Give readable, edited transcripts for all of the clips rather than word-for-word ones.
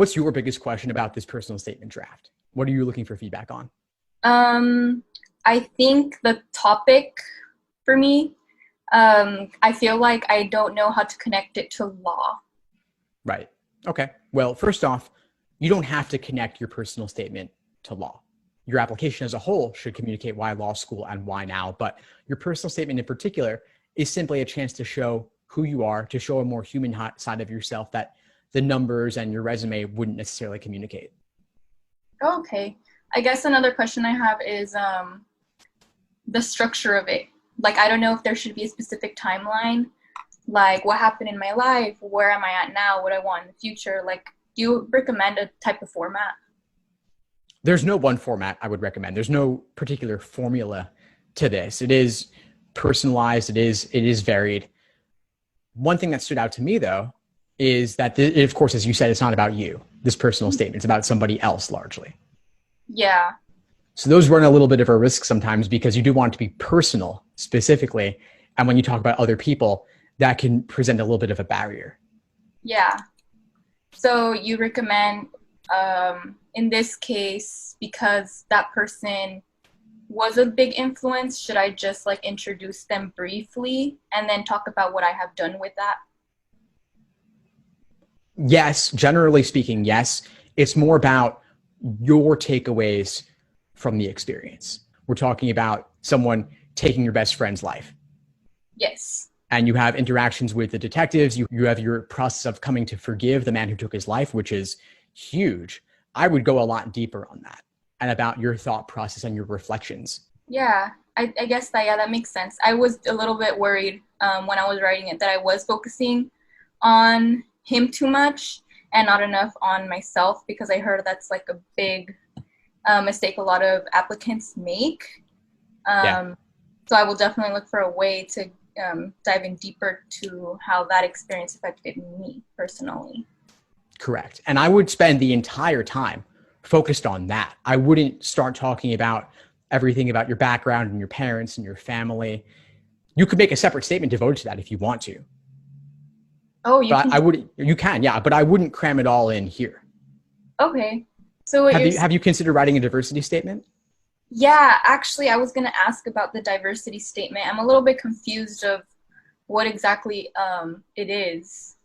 What's your biggest question about this personal statement draft? What are you looking for feedback on? I think the topic for me, I feel like I don't know how to connect it to law. Right. Okay. Well, first off, you don't have to connect your personal statement to law. Your application as a whole should communicate why law school and why now, but your personal statement in particular is simply a chance to show who you are, to show a more human side of yourself that the numbers and your resume wouldn't necessarily communicate. Okay. I guess another question I have is the structure of it. Like, I don't know if there should be a specific timeline, like what happened in my life, where am I at now, what I want in the future. Like, do you recommend a type of format? There's no one format I would recommend. There's no particular formula to this. It is personalized. It is varied. One thing that stood out to me though is that, of course, as you said, it's not about you. This personal statement, it's about somebody else largely. Yeah. So those run a little bit of a risk sometimes because you do want it to be personal specifically. And when you talk about other people, that can present a little bit of a barrier. Yeah. So you recommend, in this case, because that person was a big influence, should I just like introduce them briefly and then talk about what I have done with that? Yes, generally speaking, yes. It's more about your takeaways from the experience. We're talking about someone taking your best friend's life. Yes. And you have interactions with the detectives. You have your process of coming to forgive the man who took his life, which is huge. I would go a lot deeper on that and about your thought process and your reflections. Yeah. I guess that, yeah, that makes sense. I was a little bit worried when I was writing it that I was focusing on him too much and not enough on myself, because I heard that's like a big mistake a lot of applicants make. Yeah, So I will definitely look for a way to dive in deeper to how that experience affected me personally. correct. And I would spend the entire time focused on that. I wouldn't start talking about everything about your background and your parents and your family. You could make a separate statement devoted to that if you want to. Oh, you But can. you can, yeah, but I wouldn't cram it all in here. Okay. So what Have you're, you considered writing a diversity statement? yeah, actually, I was going to ask about the diversity statement. I'm a little bit confused of what exactly it is.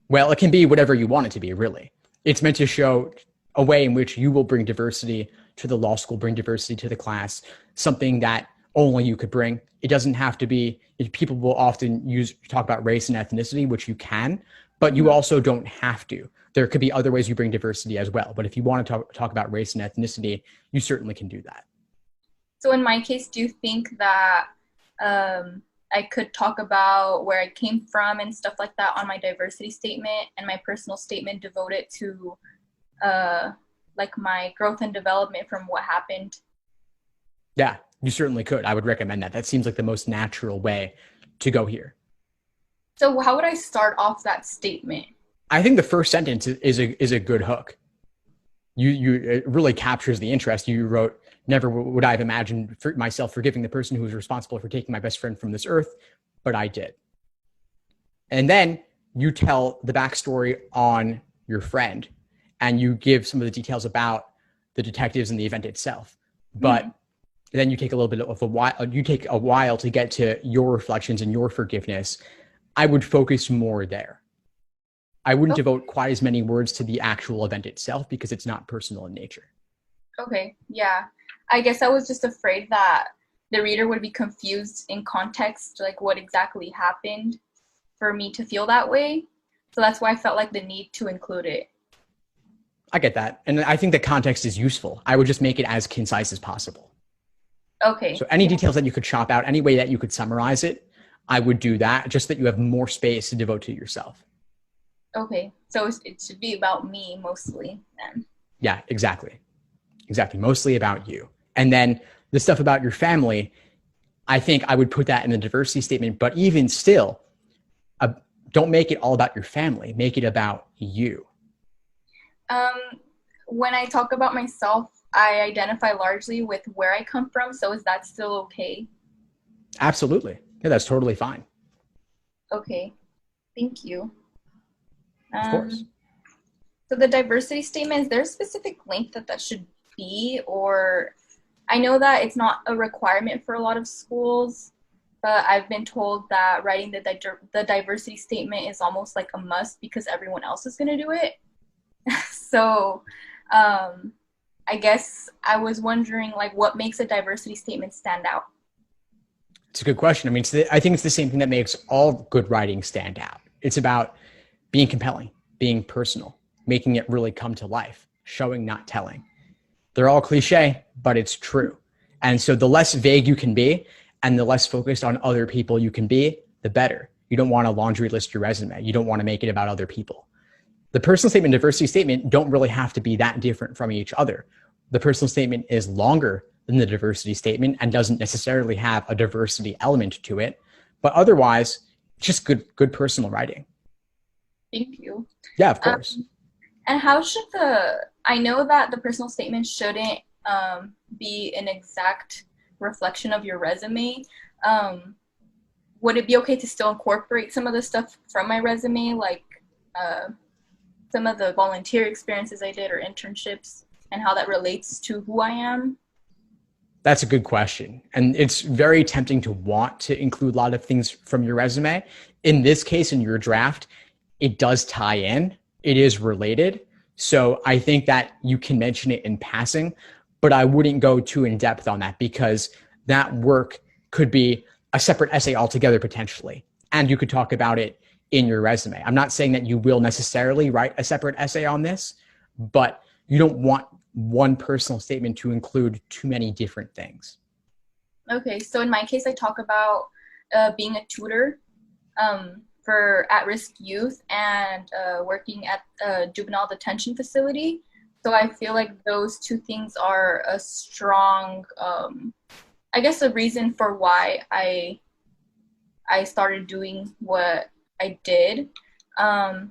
Well, it can be whatever you want it to be, really. It's meant to show a way in which you will bring diversity to the law school, bring diversity to the class, something that only you could bring. It doesn't have to be, people will often talk about race and ethnicity, which you can, but you Mhm. also don't have to. There could be other ways you bring diversity as well. But if you want to talk about race and ethnicity, you certainly can do that. So in my case, do you think that I could talk about where I came from and stuff like that on my diversity statement, and my personal statement devoted to uh, like my growth and development from what happened? Yeah, you certainly could. I would recommend that. That seems like the most natural way to go here. So how would I start off that statement? I think the first sentence is a good hook. It really captures the interest. You wrote, "Never would I have imagined myself forgiving the person who was responsible for taking my best friend from this earth, but I did." And then you tell the backstory on your friend, and you give some of the details about the detectives and the event itself. But Hmm. then you take a little bit of a while. You take a while to get to your reflections and your forgiveness. I would focus more there. I wouldn't devote quite as many words to the actual event itself because it's not personal in nature. Okay, yeah. I guess I was just afraid that the reader would be confused in context, like what exactly happened for me to feel that way. So that's why I felt like the need to include it. I get that. And I think the context is useful. I would just make it as concise as possible. Okay, So any yeah, details that you could chop out, any way that you could summarize it, I would do that, just that you have more space to devote to yourself. okay. So it should be about me mostly then. Yeah, exactly. Exactly. Mostly about you. And then the stuff about your family, I think I would put that in the diversity statement. But even still, uh, don't make it all about your family. Make it about you. Um, when I talk about myself, I identify largely with where I come from. So is that still okay? Absolutely. Yeah, that's totally fine. Okay, thank you. Of course. Um, So the diversity statement, is there a specific length that should be? Or I know that it's not a requirement for a lot of schools, but I've been told that writing the diversity statement is almost like a must because everyone else is going to do it. So I guess I was wondering, like, what makes a diversity statement stand out? It's a good question. I mean, I think it's the same thing that makes all good writing stand out. It's about being compelling, being personal, making it really come to life, showing, not telling. They're all cliche, but it's true. And so the less vague you can be and the less focused on other people you can be, the better. You don't want to laundry list your resume. You don't want to make it about other people. The personal statement, diversity statement don't really have to be that different from each other. The personal statement is longer than the diversity statement and doesn't necessarily have a diversity element to it, but otherwise, just good personal writing. Thank you. Yeah, of course. And how should I know that the personal statement shouldn't be an exact reflection of your resume. Would it be okay to still incorporate some of the stuff from my resume, like some of the volunteer experiences I did or internships, and how that relates to who I am? That's a good question. And it's very tempting to want to include a lot of things from your resume. In this case, in your draft, it does tie in. It is related. So I think that you can mention it in passing, but I wouldn't go too in depth on that because that work could be a separate essay altogether potentially. And you could talk about it in your resume. I'm not saying that you will necessarily write a separate essay on this, but you don't want one personal statement to include too many different things. Okay, so in my case, I talk about being a tutor for at-risk youth and working at a juvenile detention facility. So I feel like those two things are a strong, I guess, a reason for why I started doing what I did.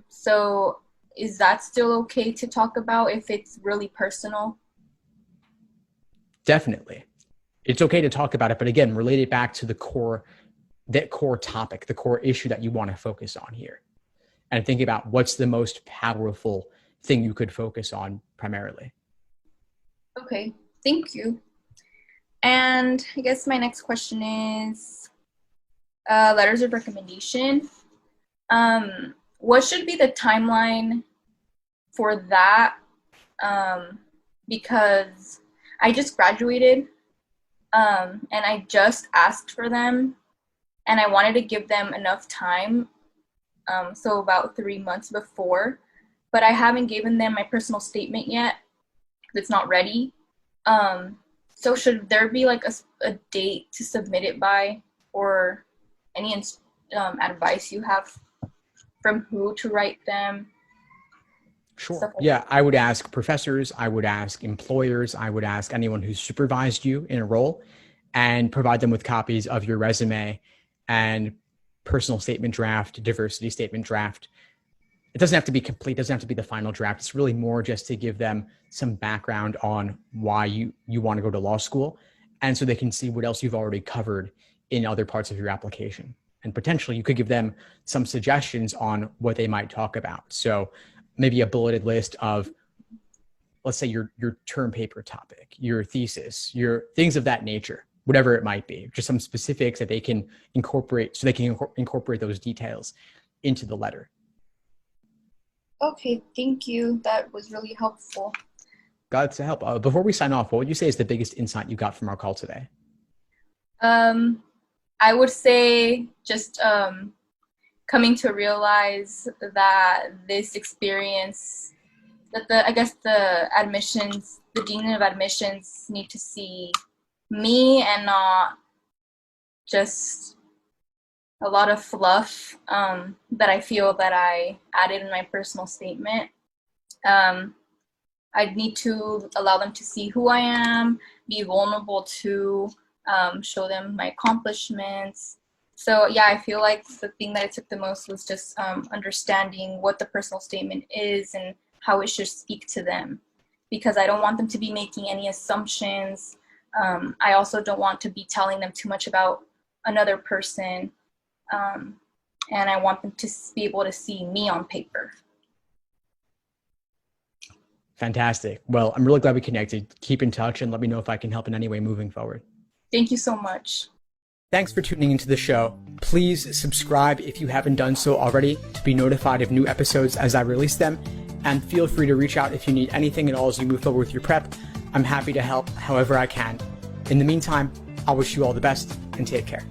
So is that still okay to talk about if it's really personal? Definitely. It's okay to talk about it, but again, relate it back to that core topic, the core issue that you want to focus on here. And think about what's the most powerful thing you could focus on primarily. Okay, thank you. And I guess my next question is letters of recommendation. What should be the timeline for that? Because I just graduated and I just asked for them and I wanted to give them enough time, so about 3 months before, but I haven't given them my personal statement yet. It's not ready. So should there be like a date to submit it by, or any advice you have from who to write them? Sure. Yeah, I would ask professors, I would ask employers, I would ask anyone who's supervised you in a role and provide them with copies of your resume and personal statement draft, diversity statement draft. It doesn't have to be complete, doesn't have to be the final draft. It's really more just to give them some background on why you want to go to law school. And so they can see what else you've already covered in other parts of your application. And potentially you could give them some suggestions on what they might talk about. So maybe a bulleted list of, let's say your term paper topic, your thesis, your things of that nature, whatever it might be, just some specifics that they can incorporate so they can incorporate those details into the letter. Okay, thank you. That was really helpful. Glad to help. Before we sign off, what would you say is the biggest insight you got from our call today? I would say just coming to realize that this experience, that the dean of admissions need to see me and not just a lot of fluff that I feel that I added in my personal statement. I need to allow them to see who I am, be vulnerable to, show them my accomplishments. So yeah, I feel like the thing that I took the most was just understanding what the personal statement is and how it should speak to them, because I don't want them to be making any assumptions. I also don't want to be telling them too much about another person. And I want them to be able to see me on paper. Fantastic. Well, I'm really glad we connected. Keep in touch and let me know if I can help in any way moving forward. Thank you so much. Thanks for tuning into the show. Please subscribe if you haven't done so already to be notified of new episodes as I release them. And feel free to reach out if you need anything at all as you move forward with your prep. I'm happy to help however I can. In the meantime, I'll wish you all the best and take care.